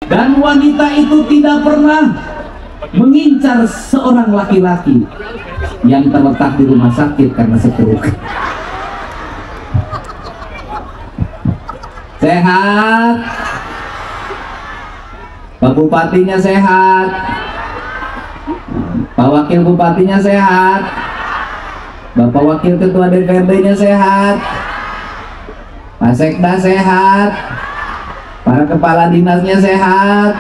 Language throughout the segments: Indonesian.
Dan wanita itu tidak pernah mengincar seorang laki-laki yang terletak di rumah sakit karena stroke. Sehat, Pak Bupatinya sehat, Pak Wakil Bupatinya sehat, Bapak Wakil Ketua DPRD-nya sehat, Pak Sekda sehat, para kepala dinasnya sehat.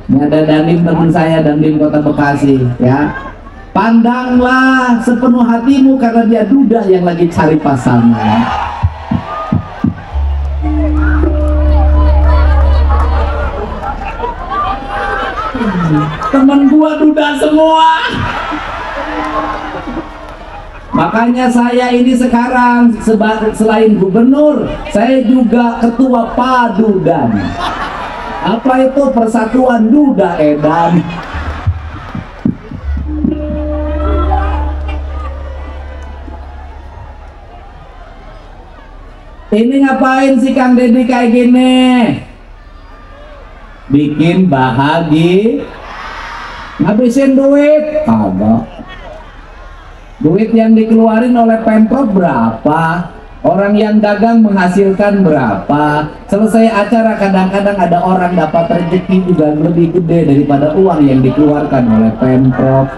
Ini ada Dandim teman saya, Dandim Kota Bekasi, ya. Pandanglah sepenuh hatimu karena dia duda yang lagi cari pasangan. Temen gua duda semua. Makanya saya ini sekarang selain gubernur, saya juga ketua Padudan. Apa itu? Persatuan Duda Edan. Ini ngapain sih Kang Deddy kayak gini? Bikin bahagia, ngabisin duit kagak. Duit yang dikeluarin oleh Pemprov berapa? Orang yang dagang menghasilkan berapa? Selesai acara kadang-kadang ada orang dapat rezeki juga lebih gede daripada uang yang dikeluarkan oleh Pemprov.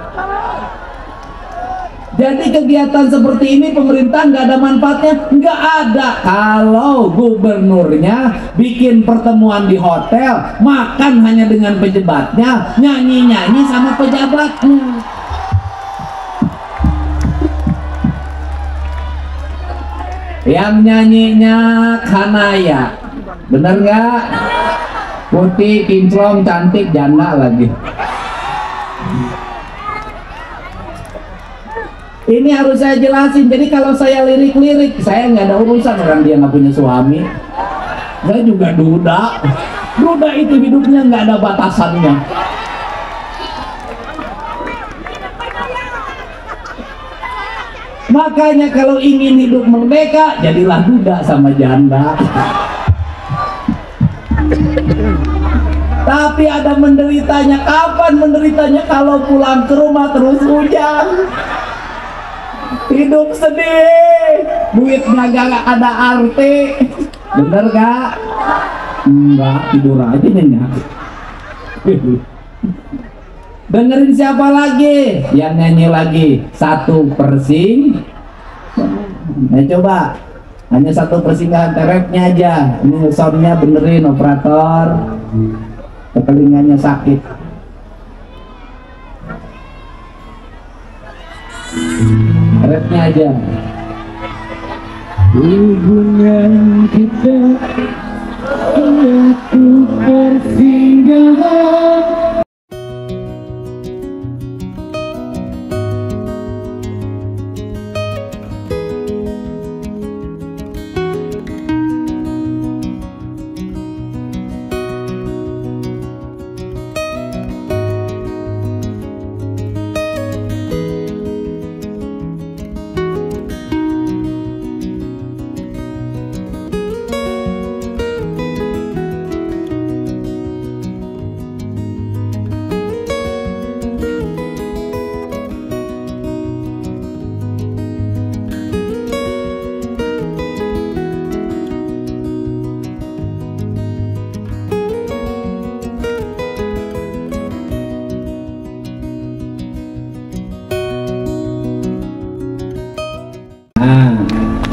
Jadi kegiatan seperti ini pemerintah nggak ada manfaatnya? Nggak ada. Kalau gubernurnya bikin pertemuan di hotel, makan hanya dengan pejabatnya, nyanyi-nyanyi sama pejabatnya. Yang nyanyinya Kanaya, bener nggak? Putih, kinclong, cantik, janda lagi. Ini harus saya jelasin. Jadi kalau saya lirik-lirik, saya nggak ada urusan orang dia nggak punya suami. Saya juga duda. Duda itu hidupnya nggak ada batasannya. Makanya kalau ingin hidup merdeka, jadilah duda sama janda. Tapi ada menderitanya. Kapan menderitanya? Kalau pulang ke rumah terus hujan. Hidup sedih, duitnya gak ada arti. Bener gak? Enggak, tidur aja nyenyak. Dengerin siapa lagi yang nyanyi lagi? Satu persing. Nah coba, hanya satu persinggahan terapnya aja. Ini soundnya benerin operator. Telinganya sakit. Rapnya aja. Hubungan kita aku persinggahan.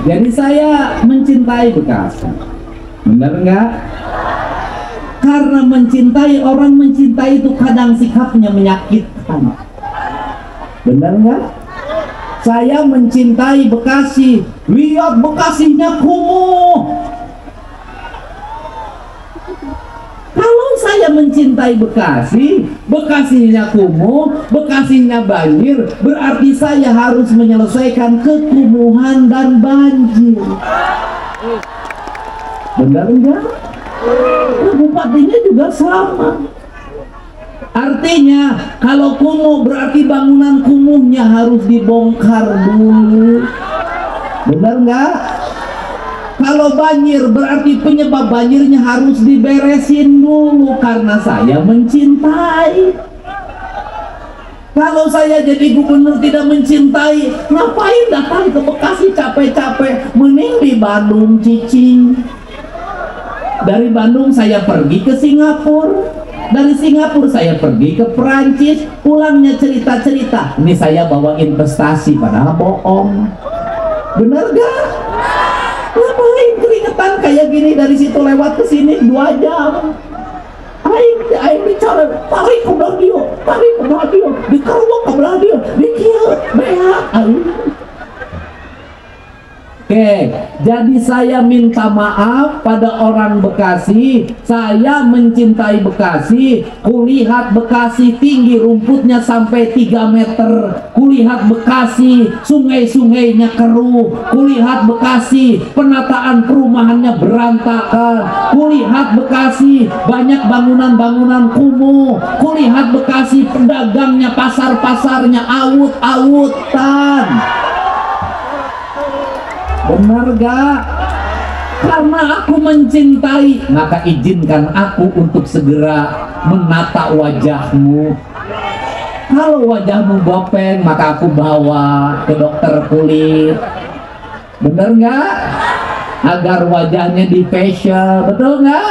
Jadi saya mencintai Bekasi, benar enggak? Karena mencintai, orang mencintai itu kadang sikapnya menyakitkan, benar enggak? Saya mencintai Bekasi, lihat Bekasinya kumuh. Kalau saya mencintai Bekasi, Bekasinya kumuh, Bekasinya banjir, berarti saya harus menyelesaikan kekumuhan dan banjir. Benar enggak? Bupatinya juga sama. Artinya kalau kumuh berarti bangunan kumuhnya harus dibongkar dulu. Benar enggak? Kalau banjir berarti penyebab banjirnya harus diberesin dulu karena saya mencintai. Kalau saya jadi gubernur tidak mencintai, ngapain datang ke Bekasi capek-capek, mending di Bandung cicing. Dari Bandung saya pergi ke Singapura, dari Singapura saya pergi ke Perancis, pulangnya cerita-cerita, ini saya bawa investasi, padahal bohong. Bener gak? Ngapain keringetan kayak gini dari situ lewat ke sini 2 jam? Aing bicara, tarik ke belah dia, dikerwak ke belah dia, dikira, behat, aing. Oke, jadi saya minta maaf pada orang Bekasi. Saya mencintai Bekasi. Kulihat Bekasi tinggi, rumputnya sampai 3 meter. Kulihat Bekasi, sungai-sungainya keruh. Kulihat Bekasi, penataan perumahannya berantakan. Kulihat Bekasi, banyak bangunan-bangunan kumuh. Kulihat Bekasi, pedagangnya, pasar-pasarnya awut-awutan. Benar gak? Karena aku mencintai, maka izinkan aku untuk segera menata wajahmu. Kalau wajahmu gopeng, maka aku bawa ke dokter kulit. Bener gak? Agar wajahnya di facial, betul gak?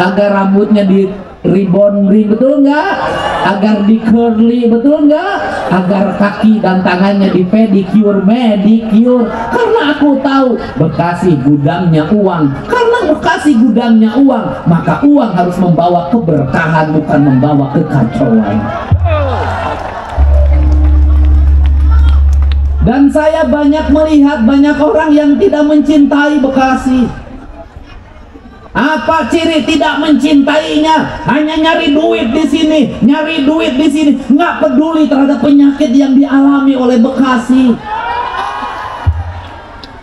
Agar rambutnya di rebonding, betul nggak? Agar di curly, betul nggak? Agar kaki dan tangannya di pedicure, medicure. Karena aku tahu Bekasi gudangnya uang. Karena Bekasi gudangnya uang, maka uang harus membawa keberkahan, bukan membawa kekacauan. Dan saya banyak melihat banyak orang yang tidak mencintai Bekasi. Apa ciri tidak mencintainya? Hanya nyari duit di sini, nyari duit di sini, nggak peduli terhadap penyakit yang dialami oleh Bekasi.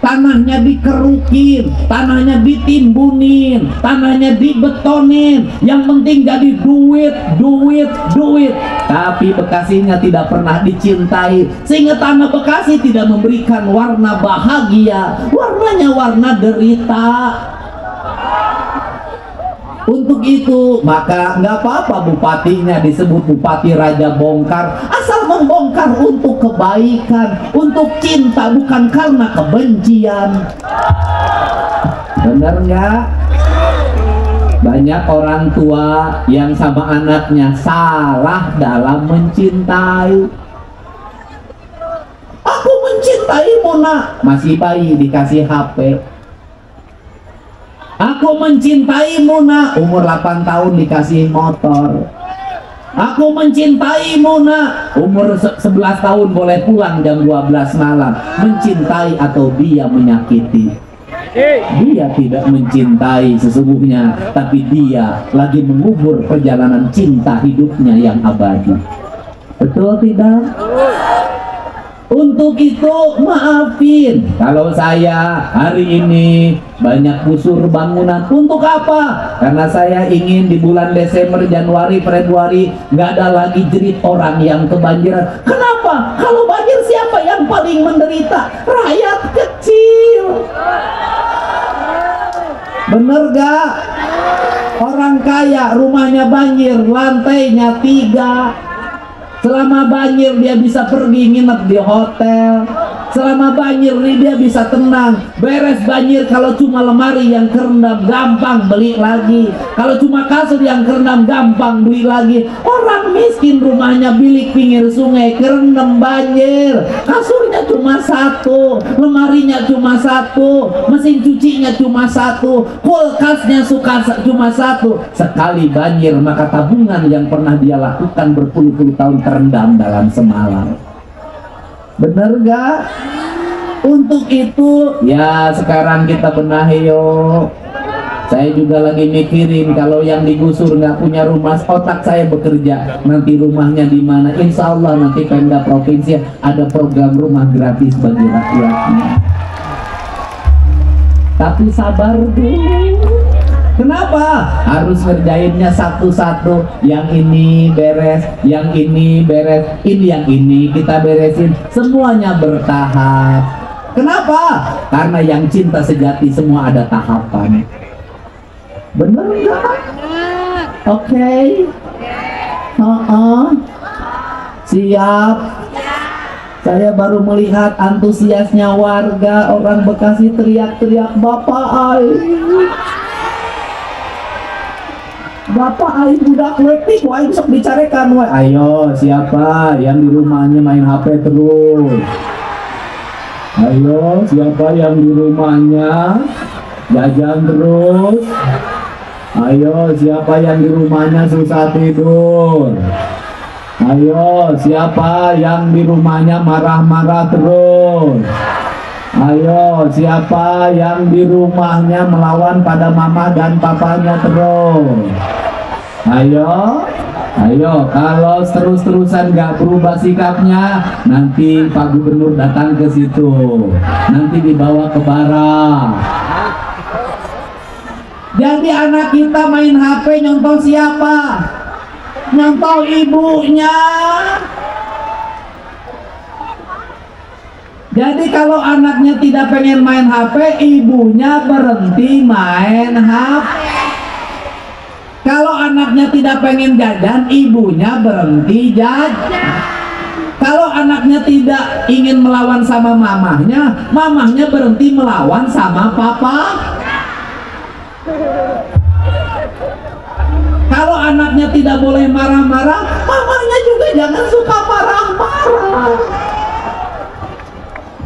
Tanahnya dikerukin, tanahnya ditimbunin, tanahnya dibetonin. Yang penting jadi duit, duit, duit. Tapi Bekasinya tidak pernah dicintai, sehingga tanah Bekasi tidak memberikan warna bahagia, warnanya warna derita. Untuk itu maka nggak apa-apa bupatinya disebut Bupati Raja Bongkar, asal membongkar untuk kebaikan, untuk cinta, bukan karena kebencian. Bener nggak? Banyak orang tua yang sama anaknya salah dalam mencintai. Aku mencintaimu nak, masih bayi dikasih HP. Aku mencintaimu nak, umur 8 tahun dikasih motor. Aku mencintaimu nak, umur 11 tahun boleh pulang jam 12 malam. Mencintai atau dia menyakiti? Dia tidak mencintai sesungguhnya, tapi dia lagi mengubur perjalanan cinta hidupnya yang abadi. Betul tidak? Untuk itu maafin kalau saya hari ini banyak kusur bangunan. Untuk apa? Karena saya ingin di bulan Desember, Januari, Februari nggak ada lagi jerit orang yang kebanjiran. Kenapa? Kalau banjir siapa yang paling menderita? Rakyat kecil. Bener gak? Orang kaya rumahnya banjir, lantainya 3. Selama banjir dia bisa pergi nginep di hotel. Selama banjir dia bisa tenang. Beres banjir, kalau cuma lemari yang kerendam gampang beli lagi. Kalau cuma kasur yang kerendam gampang beli lagi. Orang miskin rumahnya bilik pinggir sungai, kerendam banjir. Kasurnya cuma 1, lemarinya cuma 1, mesin cucinya cuma 1, kulkasnya cuma 1. Sekali banjir maka tabungan yang pernah dia lakukan berpuluh-puluh tahun terendam dalam semalam. Bener gak? Untuk itu ya sekarang kita benahi yuk. Saya juga lagi mikirin kalau yang digusur nggak punya rumah, otak saya bekerja. Nanti rumahnya di mana? Insya Allah nanti Pemda Provinsi ada program rumah gratis bagi rakyatnya. Tapi sabar dulu. Kenapa? Harus ngerjainnya satu-satu. Yang ini beres, yang ini beres, ini yang ini kita beresin. Semuanya bertahap. Kenapa? Karena yang cinta sejati semua ada tahapan. Bener nggak? Oke. Siap. Saya baru melihat antusiasnya warga. Orang Bekasi teriak-teriak, Bapak Ai. Bapak Ai budak letik, wah sok dicarekan, wah. Ayo, siapa yang di rumahnya main HP terus? Ayo, siapa yang di rumahnya jajan terus? Ayo, siapa yang di rumahnya susah tidur? Ayo, siapa yang di rumahnya marah-marah terus? Ayo, siapa yang di rumahnya melawan pada mama dan papanya terus? Ayo, kalau terus-terusan gak berubah sikapnya, nanti Pak Gubernur datang ke situ, nanti dibawa ke barak. Jadi anak kita main HP nyontoh siapa? Nyontoh ibunya. Jadi kalau anaknya tidak pengen main HP, ibunya berhenti main HP. Kalau anaknya tidak pengen jajan, ibunya berhenti jajan. Kalau anaknya tidak ingin melawan sama mamahnya, mamahnya berhenti melawan sama papa. Kalau anaknya tidak boleh marah-marah, mamahnya juga jangan suka marah-marah.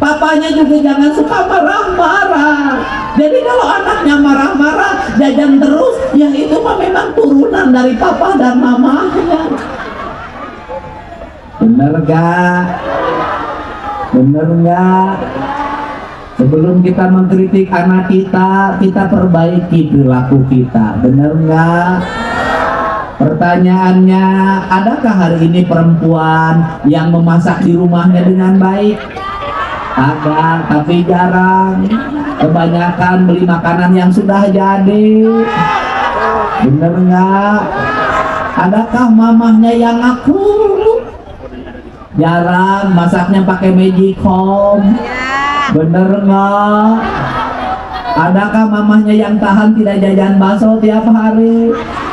Papanya juga jangan suka marah-marah. Jadi kalau anaknya marah-marah, jajan terus, ya itu mah memang turunan dari papa dan mamanya. Bener gak? Bener gak? Sebelum kita mengkritik anak kita, kita perbaiki perilaku kita. Bener gak? Pertanyaannya, adakah hari ini perempuan yang memasak di rumahnya dengan baik? Ada, tapi jarang. Kebanyakan beli makanan yang sudah jadi. Bener nggak? Adakah mamahnya yang ngaku? Jarang, masaknya pakai magicom. Bener nggak? Adakah mamahnya yang tahan tidak jajan bakso tiap hari?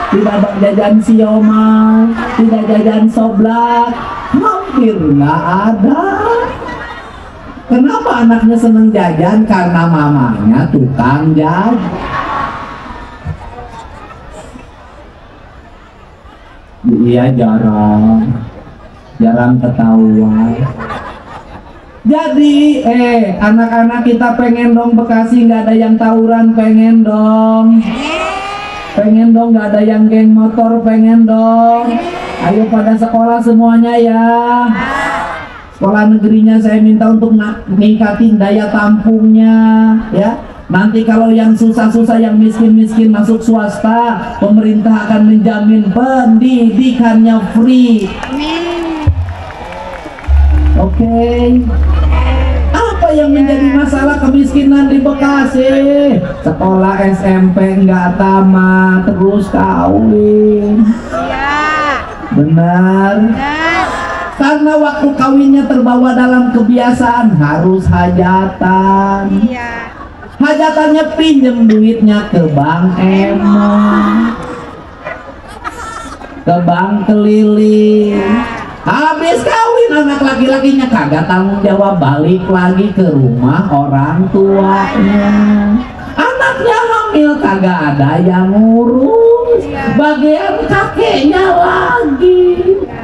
Tidak jajan siomay, tidak jajan soblak? Hampir nggak ada. Kenapa anaknya seneng jajan? Karena mamanya tukang jajan. Iya, jarang ketahuan. Jadi anak-anak kita pengen dong Bekasi nggak ada yang tawuran, pengen dong nggak ada yang geng motor, pengen dong. Ayo pada sekolah semuanya ya. Sekolah negerinya saya minta untuk meningkatin daya tampungnya ya. Nanti kalau yang susah-susah, yang miskin-miskin masuk swasta, pemerintah akan menjamin pendidikannya free. Oke. Apa yang menjadi masalah kemiskinan di Bekasi? Sekolah SMP nggak tamat, terus kawin. Benar. Karena waktu kawinnya terbawa dalam kebiasaan harus hajatan. Hajatannya pinjem duitnya ke Bank Emon, ke bank keliling. Habis kawin anak laki-lakinya kagak tanggung jawab, balik lagi ke rumah orang tuanya. Anaknya hamil kagak ada yang ngurus, bagian kakeknya lagi.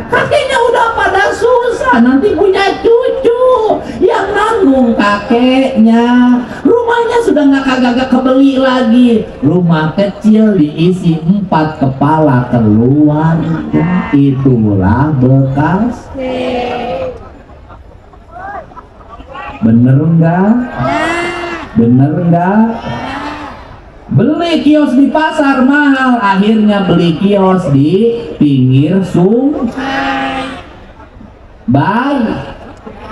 Kakeknya udah pada susah, nanti punya cucu yang nanggung kakeknya. Rumahnya sudah kagak kebeli lagi. Rumah kecil diisi 4 kepala keluarga. Itulah Bekasi. Bener enggak? Bener enggak? Beli kios di pasar mahal, akhirnya beli kios di pinggir sungai. Baik.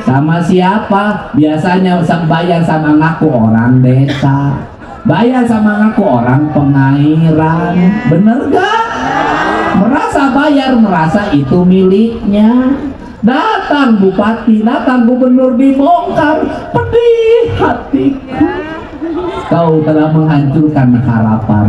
Sama siapa? Biasanya bayar sama ngaku orang desa, bayar sama ngaku orang pengairan. Bener gak? Merasa bayar, merasa itu miliknya. Datang bupati, datang gubernur, dibongkar. Pedih hatiku, kau telah menghancurkan harapan.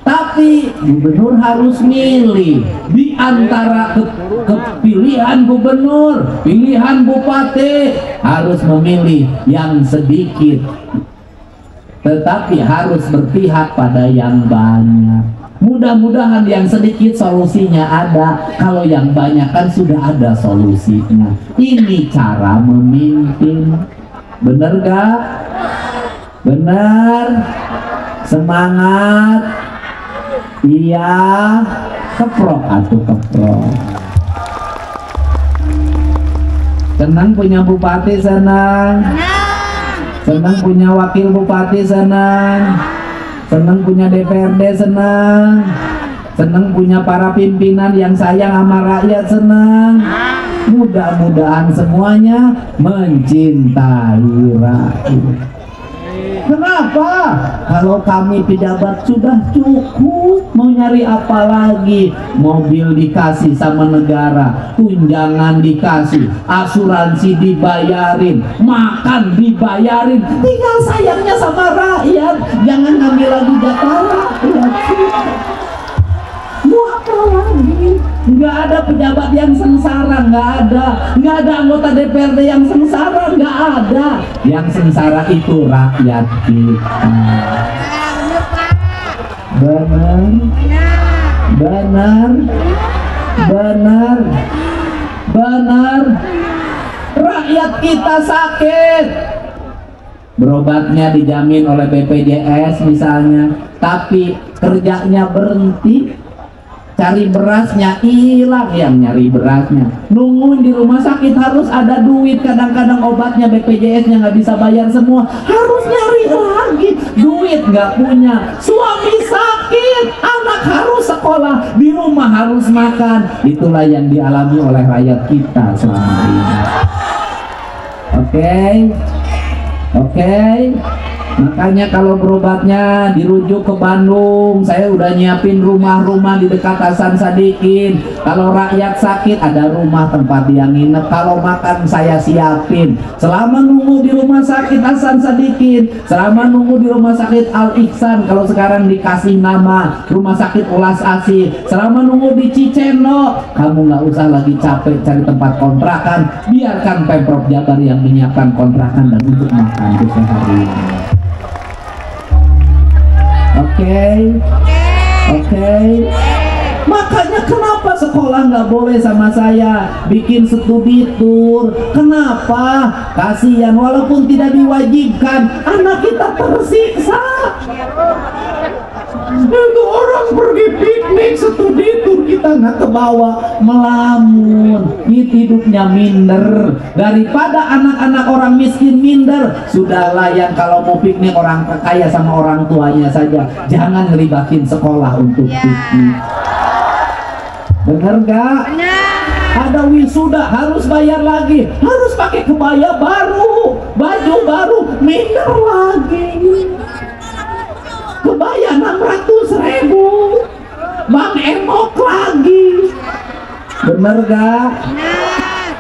Tapi gubernur harus milih di antara kepilihan gubernur, pilihan bupati, harus memilih yang sedikit, tetapi harus berpihak pada yang banyak. Mudah-mudahan yang sedikit solusinya ada, kalau yang banyak kan sudah ada solusinya. Ini cara memimpin. Bener gak? Bener. Semangat. Iya, keprok atuh keprok. Senang punya bupati, senang. Senang punya wakil bupati, senang. Senang punya DPRD, senang. Senang punya para pimpinan yang sayang sama rakyat, senang. Mudah-mudahan semuanya mencintai rakyat. Kenapa? Kalau kami pejabat sudah cukup, mau nyari apa lagi? Mobil dikasih sama negara, tunjangan dikasih, asuransi dibayarin, makan dibayarin, tinggal sayangnya sama rakyat. Jangan ngambil lagi jatah rakyat. Mau apa lagi? Nggak ada pejabat yang sengsara, nggak ada anggota DPRD yang sengsara, nggak ada. Yang sengsara itu rakyat kita. Benar, benar, benar, benar. Rakyat kita sakit, berobatnya dijamin oleh BPJS misalnya, tapi kerjanya berhenti. Cari berasnya hilang, yang nyari berasnya nungguin di rumah sakit, harus ada duit. Kadang-kadang obatnya BPJS-nya nggak bisa bayar semua, harus nyari lagi, duit nggak punya. Suami sakit, anak harus sekolah, di rumah harus makan. Itulah yang dialami oleh rakyat kita selama ini. Oke. Makanya kalau berobatnya dirujuk ke Bandung, saya udah nyiapin rumah-rumah di dekat Hasan Sadikin. Kalau rakyat sakit ada rumah tempat dia nginep. Kalau makan saya siapin. Selama nunggu di rumah sakit Hasan Sadikin, selama nunggu di rumah sakit Al Ihsan, kalau sekarang dikasih nama rumah sakit Ulas Asih, selama nunggu di Cicendo, kamu nggak usah lagi capek cari tempat kontrakan. Biarkan Pemprov Jabar yang menyiapkan kontrakan dan untuk makan sehari. Oke. Makanya kenapa sekolah nggak boleh sama saya bikin studi tour? Kenapa? Kasihan, walaupun tidak diwajibkan, anak kita tersiksa. Itu orang pergi piknik, studi tour, kita nggak ke bawah, melamun. Hidupnya minder. Daripada anak-anak orang miskin minder, sudahlah yang kalau mau piknik orang kaya sama orang tuanya saja. Jangan ngelibatin sekolah untuk piknik. Bener gak? Ada wisuda harus bayar lagi, harus pakai kebaya baru, baju baru, minder lagi. Kebaya 600.000, Bang Emok lagi. Bener gak?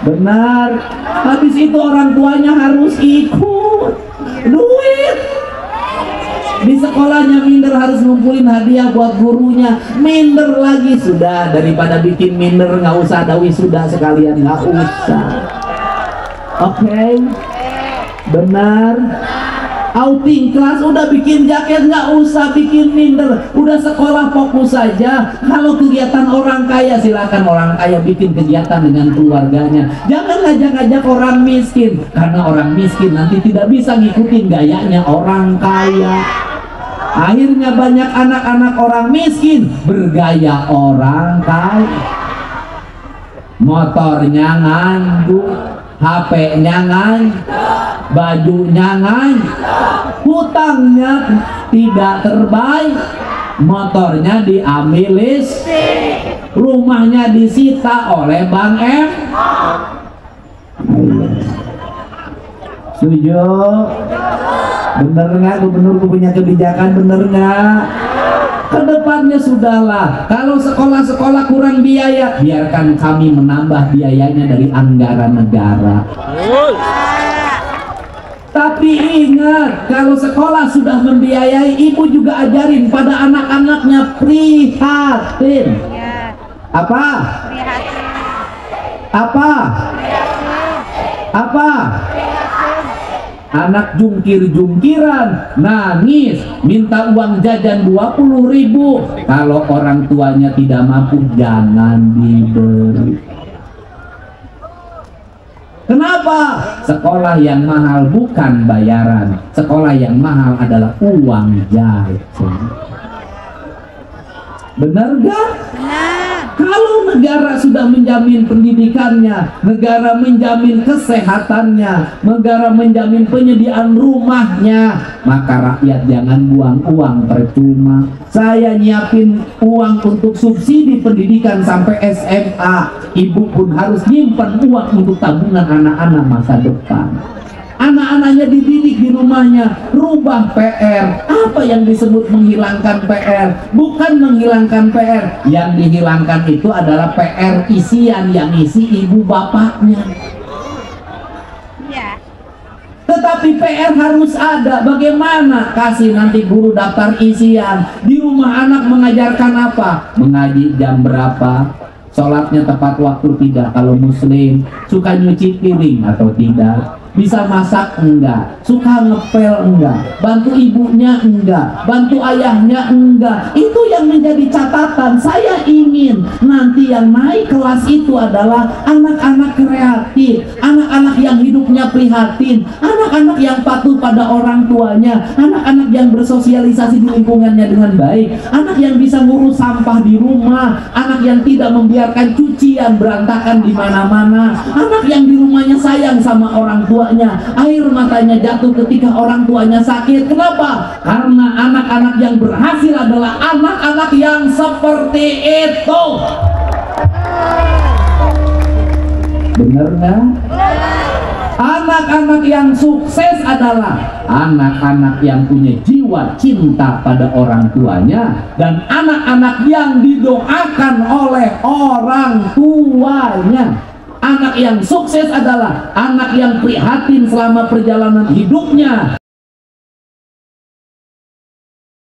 Benar. Habis itu orang tuanya harus ikut. Duit di sekolahnya minder, harus ngumpulin hadiah buat gurunya, minder lagi. Sudah, daripada bikin minder nggak usah ada wisuda sekalian, nggak usah. Oke. Benar. Outing kelas udah bikin jaket, nggak usah bikin minder, udah sekolah fokus saja. Kalau kegiatan orang kaya, silakan orang kaya bikin kegiatan dengan keluarganya. Jangan ngajak-ngajak orang miskin, karena orang miskin nanti tidak bisa ngikutin gayanya orang kaya. Akhirnya banyak anak-anak orang miskin bergaya orang kaya. Motornya ngandung, HP-nya ngandung, bajunya ngandung, hutangnya tidak terbaik, motornya diambil listrik, rumahnya disita oleh Bang M. Setuju? Bener nggak gubernur punya kebijakan, bener nggak? Kedepannya sudahlah, kalau sekolah-sekolah kurang biaya, biarkan kami menambah biayanya dari anggaran negara. Tapi ingat, kalau sekolah sudah membiayai, ibu juga ajarin pada anak-anaknya prihatin. Apa? Apa? Apa? Anak jungkir-jungkiran, nangis, minta uang jajan 20.000. Kalau orang tuanya tidak mampu, jangan diberi. Kenapa? Sekolah yang mahal bukan bayaran. Sekolah yang mahal adalah uang jajan. Benar gak? Benar. Kalau negara sudah menjamin pendidikannya, negara menjamin kesehatannya, negara menjamin penyediaan rumahnya, maka rakyat jangan buang uang percuma. Saya nyiapin uang untuk subsidi pendidikan sampai SMA. Ibu pun harus nyimpan uang untuk tabungan anak-anak masa depan. Anak-anaknya dididik di rumahnya. Rubah PR. Apa yang disebut menghilangkan PR? Bukan menghilangkan PR. Yang dihilangkan itu adalah PR isian yang isi ibu bapaknya. Ya. Tetapi PR harus ada. Bagaimana? Kasih nanti guru daftar isian. Di rumah anak mengajarkan apa? Mengaji jam berapa? Sholatnya tepat waktu tidak? Kalau muslim. Suka nyuci piring atau tidak? Bisa masak enggak? Suka ngepel enggak? Bantu ibunya enggak? Bantu ayahnya enggak? Itu yang menjadi catatan. Saya ingin nanti yang naik kelas itu adalah anak-anak kreatif, anak-anak yang hidupnya prihatin, anak-anak yang patuh pada orang tuanya, anak-anak yang bersosialisasi di lingkungannya dengan baik, anak yang bisa ngurus sampah di rumah, anak yang tidak membiarkan cucian berantakan di mana-mana, anak yang di rumahnya sayang sama orang tua, air matanya jatuh ketika orang tuanya sakit. Kenapa? Karena anak-anak yang berhasil adalah anak-anak yang seperti itu. Bener nggak? Anak-anak yang sukses adalah anak-anak yang punya jiwa cinta pada orang tuanya dan anak-anak yang didoakan oleh orang tuanya. Anak yang sukses adalah anak yang prihatin selama perjalanan hidupnya